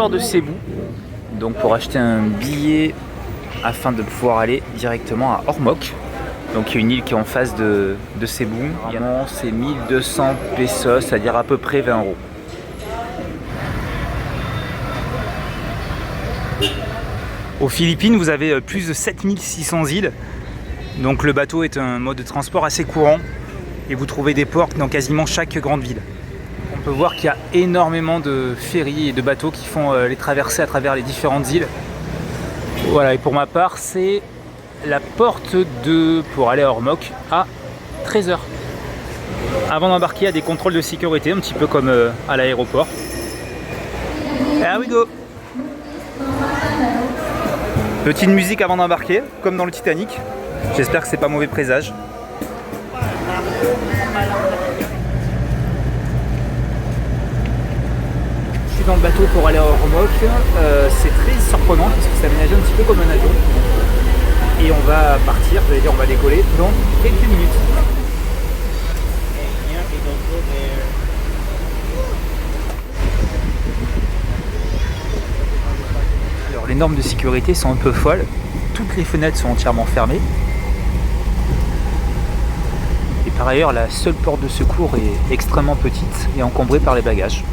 port de Cebu, donc pour acheter un billet afin de pouvoir aller directement à Ormoc. Donc il y a une île qui est en face de Cebu. C'est 1200 pesos, c'est-à-dire à peu près 20 €. Aux Philippines, vous avez plus de 7600 îles. Donc le bateau est un mode de transport assez courant et vous trouvez des ports dans quasiment chaque grande ville. On peut voir qu'il y a énormément de ferries et de bateaux qui font les traversées à travers les différentes îles. Voilà, et pour ma part, c'est la porte pour aller à Ormoc à 13 h. Avant d'embarquer, il y a des contrôles de sécurité, un petit peu comme à l'aéroport. Here we go! Petite musique avant d'embarquer, comme dans le Titanic. J'espère que c'est pas mauvais présage. Je suis dans le bateau pour aller à Ormoc. C'est très surprenant parce que ça ménage un petit peu comme un avion. Et on va partir, j'allais dire on va décoller dans quelques minutes. Alors les normes de sécurité sont un peu folles. Toutes les fenêtres sont entièrement fermées. Et par ailleurs, la seule porte de secours est extrêmement petite et encombrée par les bagages.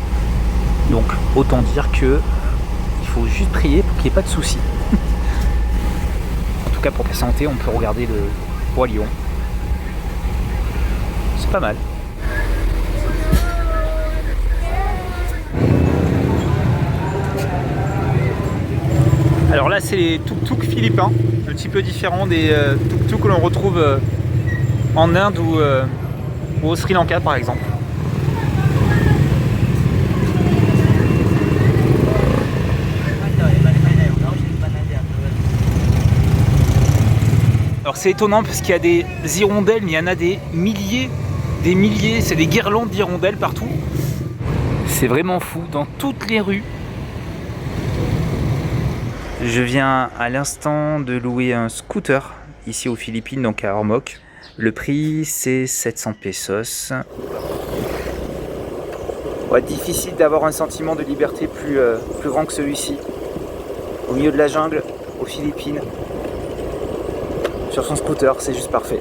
Donc autant dire que il faut juste prier pour qu'il n'y ait pas de soucis. En tout cas pour ta santé, on peut regarder le Roi Lion. C'est pas mal. Alors là c'est les tuk-tuk philippins, un petit peu différents des tuk-tuk que l'on retrouve en Inde ou au Sri Lanka par exemple. Alors c'est étonnant parce qu'il y a des hirondelles, mais il y en a des milliers, c'est des guirlandes d'hirondelles partout. C'est vraiment fou, dans toutes les rues. Je viens à l'instant de louer un scooter ici aux Philippines, donc à Ormoc. Le prix c'est 700 pesos. Ouais, difficile d'avoir un sentiment de liberté plus grand que celui-ci. Au milieu de la jungle, aux Philippines. Sur son scooter, c'est juste parfait.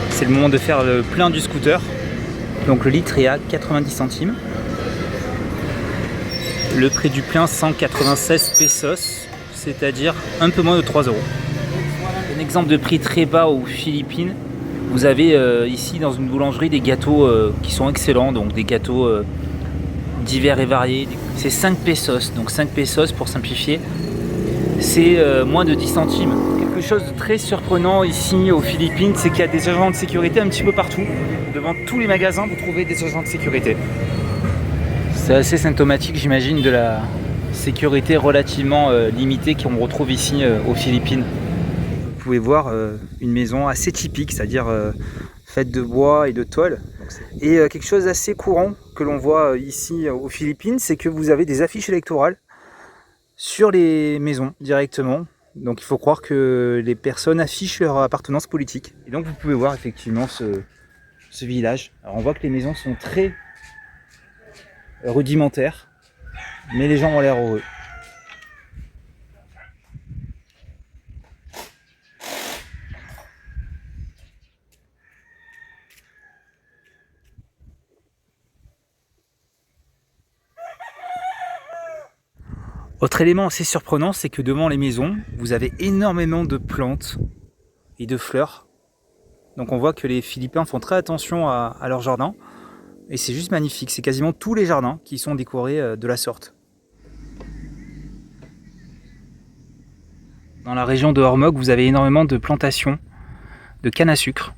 C'est le moment de faire le plein du scooter. Donc le litre est à 90 centimes. Le prix du plein 196 pesos, c'est-à-dire un peu moins de 3 €. Un exemple de prix très bas aux Philippines. Vous avez ici dans une boulangerie des gâteaux qui sont excellents, donc des gâteaux divers et variés. C'est 5 pesos, donc 5 pesos pour simplifier, c'est moins de 10 centimes. Quelque chose de très surprenant ici aux Philippines, c'est qu'il y a des agents de sécurité un petit peu partout. Devant tous les magasins, vous trouvez des agents de sécurité. C'est assez symptomatique, j'imagine, de la sécurité relativement limitée qu'on retrouve ici aux Philippines. Vous pouvez voir une maison assez typique, c'est-à-dire faite de bois et de tôle. Et quelque chose d'assez courant que l'on voit ici aux Philippines, c'est que vous avez des affiches électorales sur les maisons directement. Donc il faut croire que les personnes affichent leur appartenance politique. Et donc vous pouvez voir effectivement ce village. Alors on voit que les maisons sont très rudimentaires, mais les gens ont l'air heureux. Autre élément assez surprenant, c'est que devant les maisons, vous avez énormément de plantes et de fleurs. Donc on voit que les Philippins font très attention à leur jardin. Et c'est juste magnifique, c'est quasiment tous les jardins qui sont décorés de la sorte. Dans la région de Ormoc, vous avez énormément de plantations de canne à sucre.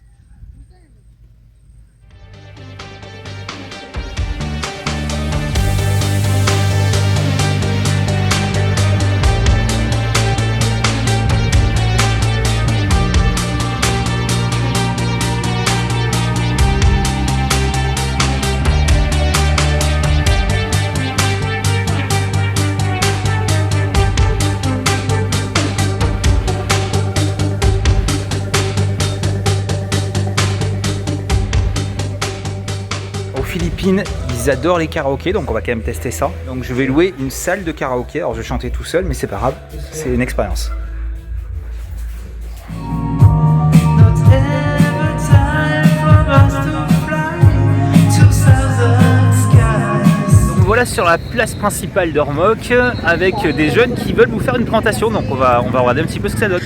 Philippines, ils adorent les karaokés, donc on va quand même tester ça. Donc je vais louer une salle de karaoké. Alors je vais chanter tout seul, mais c'est pas grave, c'est une expérience. Donc voilà sur la place principale d'Ormoc avec des jeunes qui veulent vous faire une présentation. Donc on va regarder un petit peu ce que ça donne.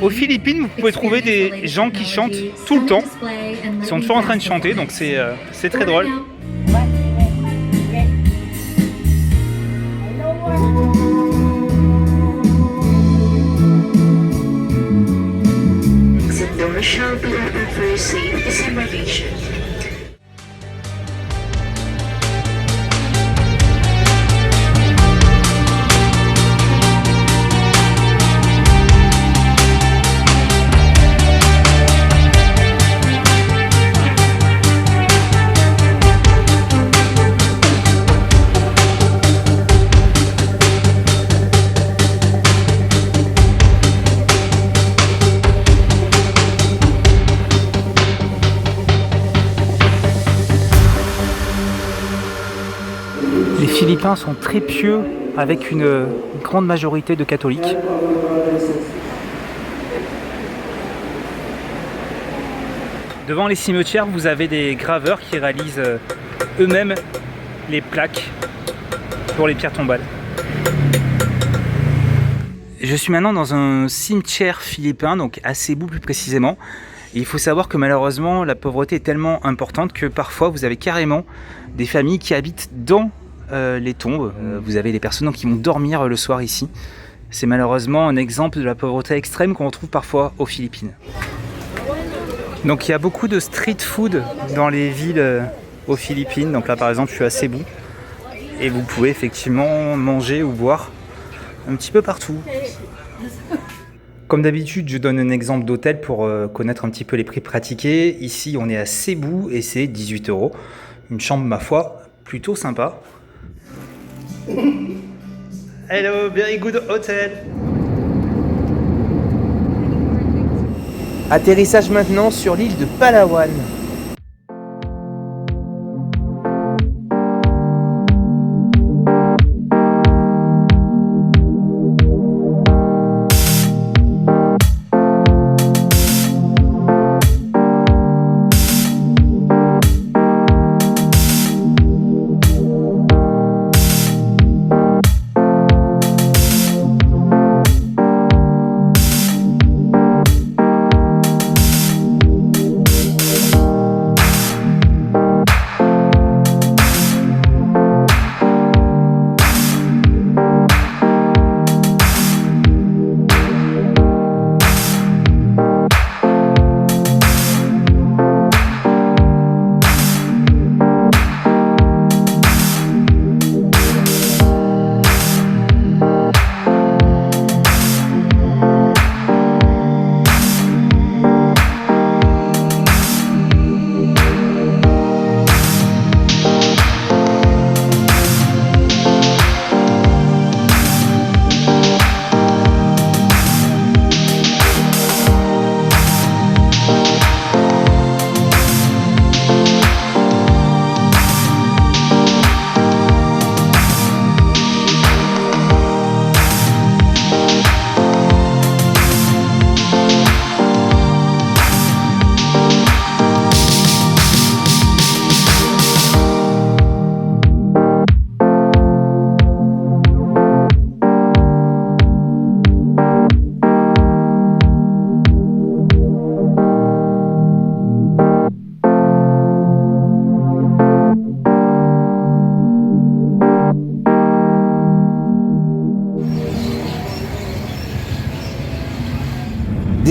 Aux Philippines, vous pouvez trouver des gens qui chantent tout le temps. Ils sont toujours en train de chanter, donc c'est très drôle. Les Philippins sont très pieux avec une grande majorité de catholiques. Devant les cimetières, vous avez des graveurs qui réalisent eux-mêmes les plaques pour les pierres tombales. Je suis maintenant dans un cimetière philippin, donc à Cebu plus précisément. Et il faut savoir que malheureusement, la pauvreté est tellement importante que parfois vous avez carrément des familles qui habitent dans les tombes. Vous avez des personnes qui vont dormir le soir ici. C'est malheureusement un exemple de la pauvreté extrême qu'on retrouve parfois aux Philippines. Donc il y a beaucoup de street food dans les villes aux Philippines. Donc là par exemple je suis à Cebu et vous pouvez effectivement manger ou boire un petit peu partout. Comme d'habitude, je donne un exemple d'hôtel pour connaître un petit peu les prix pratiqués. Ici on est à Cebu et c'est 18 €. Une chambre ma foi plutôt sympa. Hello, very good hotel. Atterrissage maintenant sur l'île de Palawan.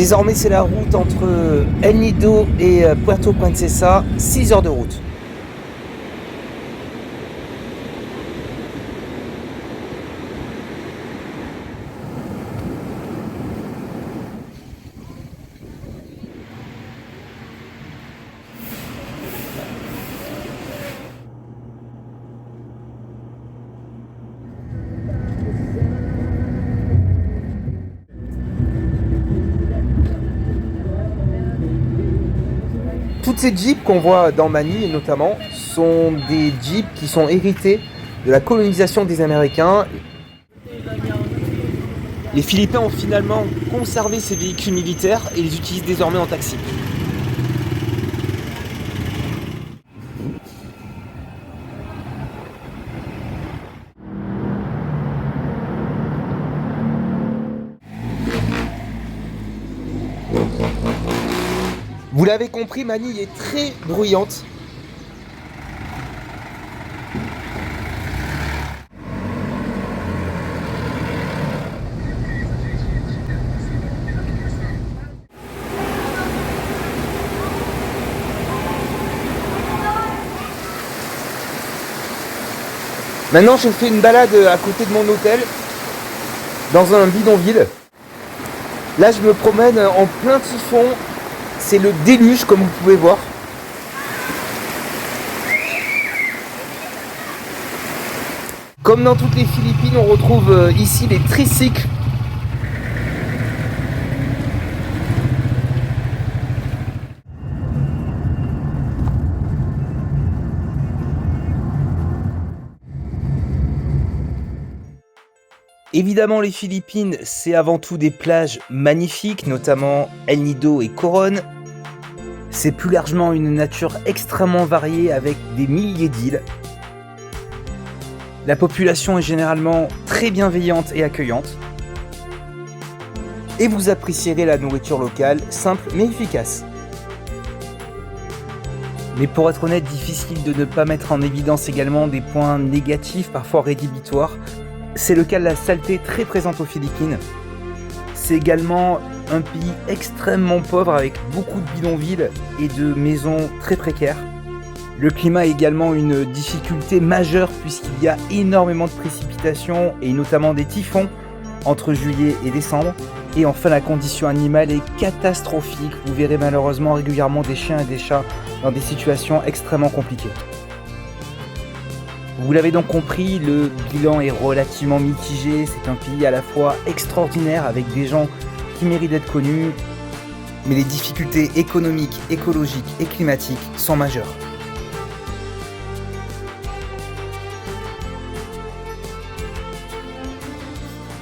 Désormais, c'est la route entre El Nido et Puerto Princesa, 6 heures de route. Toutes ces jeeps qu'on voit dans Manille notamment sont des jeeps qui sont hérités de la colonisation des Américains. Les Philippins ont finalement conservé ces véhicules militaires et les utilisent désormais en taxi. Vous l'avez compris, Manille est très bruyante. Maintenant, je fais une balade à côté de mon hôtel, dans un bidonville. Là, je me promène en plein typhon. C'est le déluge, comme vous pouvez voir. Comme dans toutes les Philippines, on retrouve ici les tricycles. Évidemment, les Philippines, c'est avant tout des plages magnifiques, notamment El Nido et Coron. C'est plus largement une nature extrêmement variée avec des milliers d'îles. La population est généralement très bienveillante et accueillante. Et vous apprécierez la nourriture locale, simple mais efficace. Mais pour être honnête, difficile de ne pas mettre en évidence également des points négatifs, parfois rédhibitoires. C'est le cas de la saleté très présente aux Philippines. C'est également un pays extrêmement pauvre avec beaucoup de bidonvilles et de maisons très précaires. Le climat est également une difficulté majeure puisqu'il y a énormément de précipitations et notamment des typhons entre juillet et décembre. Et enfin, la condition animale est catastrophique. Vous verrez malheureusement régulièrement des chiens et des chats dans des situations extrêmement compliquées. Vous l'avez donc compris, le bilan est relativement mitigé. C'est un pays à la fois extraordinaire avec des gens qui méritent d'être connus, mais les difficultés économiques, écologiques et climatiques sont majeures.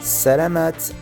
Salamat!